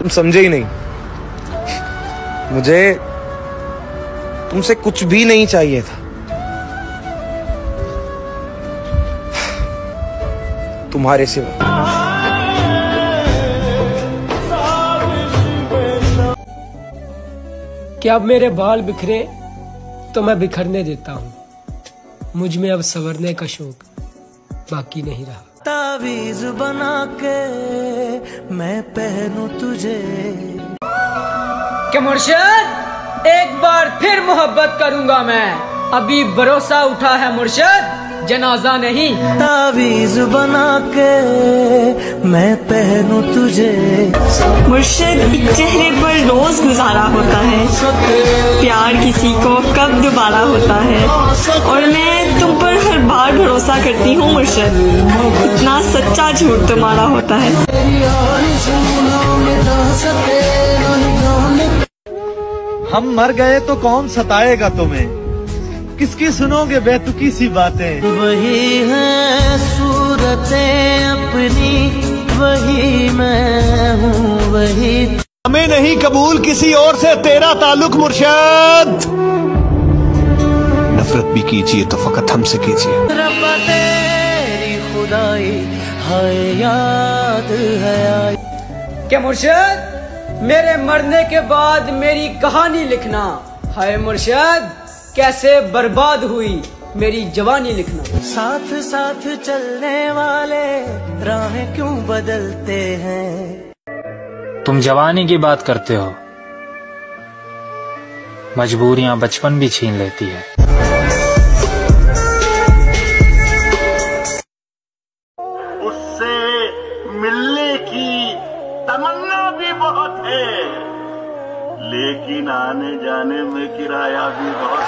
तुम समझे ही नहीं। मुझे तुमसे कुछ भी नहीं चाहिए था, तुम्हारे सिवा। कि अब मेरे बाल बिखरे तो मैं बिखरने देता हूँ, मुझ में अब संवरने का शौक बाकी नहीं रहा। तावीज बना के मैं पहनूं तुझे। क्या मुर्शिद, एक बार फिर मोहब्बत करूंगा मैं, अभी भरोसा उठा है मुर्शिद, जनाजा नहीं। तावीज बना के मैं पहनूं तुझे। मुर्शिद, एक चेहरे पर रोज गुजारा होता है, प्यार किसी को कब दोबारा होता है, और मैं तुम पर हर बार भरोसा करती हूँ मुर्शिद, इतना सच्चा झूठ तुम्हारा होता है। हम मर गए तो कौन सताएगा तुम्हें, किसकी सुनोगे बेतुकी सी बातें। वही है सूरतें अपनी, वही मैं हूँ वही। हमें नहीं कबूल किसी और से तेरा ताल्लुक मुर्शिद। नफरत भी कीजिए तो फकत हमसे कीजिए। रब्बा तेरी खुदाई हाय याद है आई। क्या मुर्शिद, मेरे मरने के बाद मेरी कहानी लिखना। हाय मुर्शिद, कैसे बर्बाद हुई मेरी जवानी लिखना। साथ साथ चलने वाले राहें क्यों बदलते हैं। तुम जवानी की बात करते हो, मजबूरियां बचपन भी छीन लेती है। उससे मिलने की तमन्ना भी बहुत है, लेकिन आने जाने में किराया भी बहुत